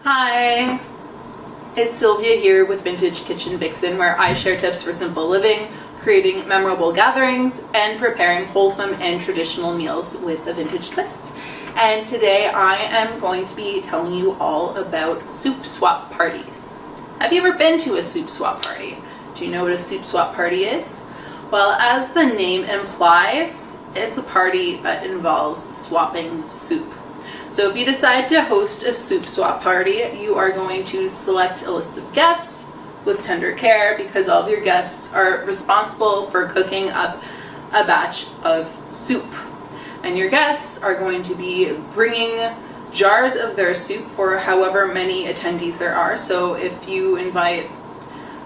Hi, it's Sylvia here with Vintage Kitchen Vixen, where I share tips for simple living, creating memorable gatherings, and preparing wholesome and traditional meals with a vintage twist. And today I am going to be telling you all about soup swap parties. Have you ever been to a soup swap party? Do you know what a soup swap party is? Well, as the name implies, it's a party that involves swapping soup. So if you decide to host a soup swap party, you are going to select a list of guests with tender care because all of your guests are responsible for cooking up a batch of soup. And your guests are going to be bringing jars of their soup for however many attendees there are. So if you invite,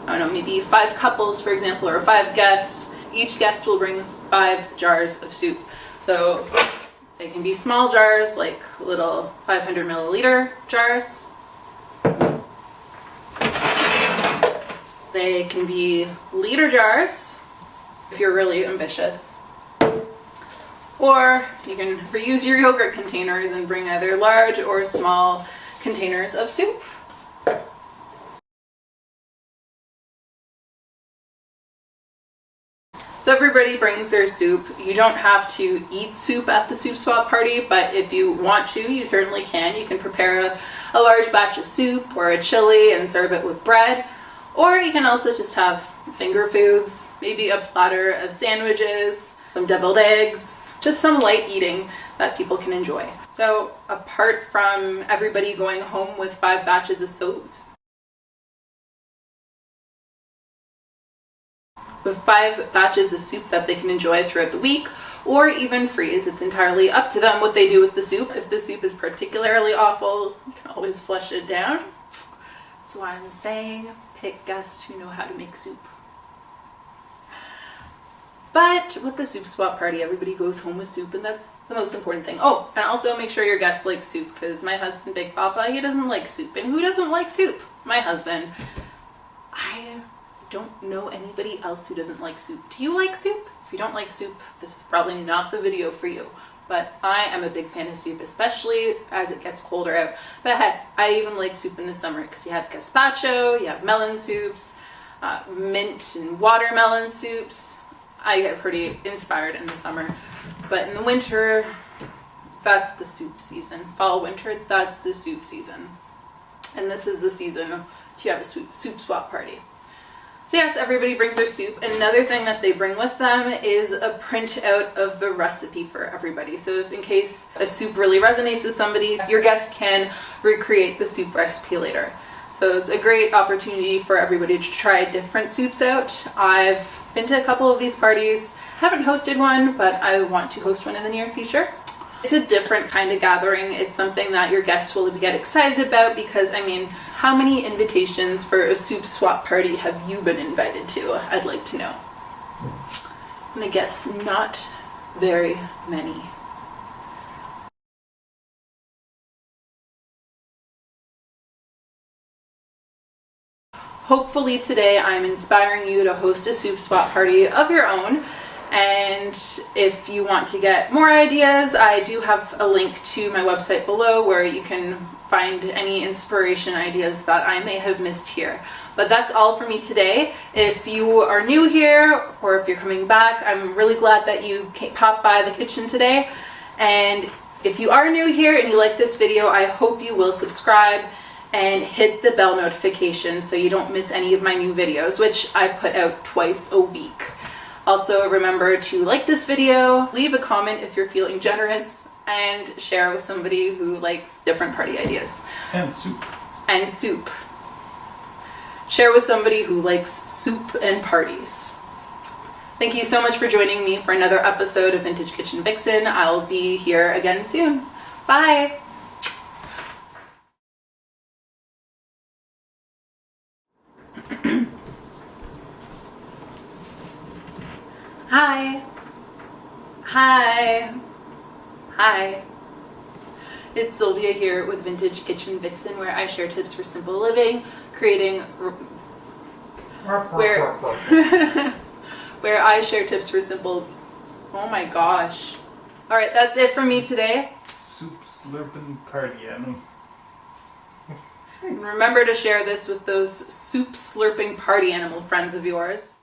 I don't know, maybe 5 couples, for example, or 5 guests, each guest will bring 5 jars of soup. So they can be small jars, like little 500 milliliter jars. They can be liter jars, if you're really ambitious. Or you can reuse your yogurt containers and bring either large or small containers of soup. So everybody brings their soup. You don't have to eat soup at the soup swap party, but if you want to, you certainly can. You can prepare a large batch of soup or a chili and serve it with bread. Or you can also just have finger foods, maybe a platter of sandwiches, some deviled eggs, just some light eating that people can enjoy. So apart from everybody going home with 5 batches of soups, with 5 batches of soup that they can enjoy throughout the week, or even freeze. It's entirely up to them what they do with the soup. If the soup is particularly awful, you can always flush it down. That's why I'm saying pick guests who know how to make soup. But with the soup swap party, everybody goes home with soup, and that's the most important thing. Oh, and also make sure your guests like soup, because my husband, Big Papa, he doesn't like soup. And who doesn't like soup? My husband. I don't know anybody else who doesn't like soup. Do you like soup? If you don't like soup, this is probably not the video for you. But I am a big fan of soup, especially as it gets colder out. But heck, I even like soup in the summer because you have gazpacho, you have melon soups, mint and watermelon soups. I get pretty inspired in the summer. But in the winter, that's the soup season. Fall, winter, that's the soup season. And this is the season to have a soup swap party. So yes, everybody brings their soup. Another thing that they bring with them is a printout of the recipe for everybody. So if in case a soup really resonates with somebody, your guests can recreate the soup recipe later. So it's a great opportunity for everybody to try different soups out. I've been to a couple of these parties. Haven't hosted one, but I want to host one in the near future. It's a different kind of gathering. It's something that your guests will get excited about because, I mean, how many invitations for a soup swap party have you been invited to? I'd like to know. And I guess not very many. Hopefully today I'm inspiring you to host a soup swap party of your own. And if you want to get more ideas, I do have a link to my website below where you can find any inspiration ideas that I may have missed here. But that's all for me today. If you are new here or if you're coming back, I'm really glad that you popped by the kitchen today. And if you are new here and you like this video, I hope you will subscribe and hit the bell notification so you don't miss any of my new videos, which I put out twice a week. Also, remember to like this video, leave a comment if you're feeling generous, and share with somebody who likes different party ideas. And soup. And soup. Share with somebody who likes soup and parties. Thank you so much for joining me for another episode of Vintage Kitchen Vixen. I'll be here again soon. Bye! Hi. Hi. Hi. It's Sylvia here with Vintage Kitchen Vixen, where I share tips for simple living, creating where I share tips for simple. Oh my gosh. All right, that's it from me today. Soup slurping cardigan. And remember to share this with those soup slurping party animal friends of yours.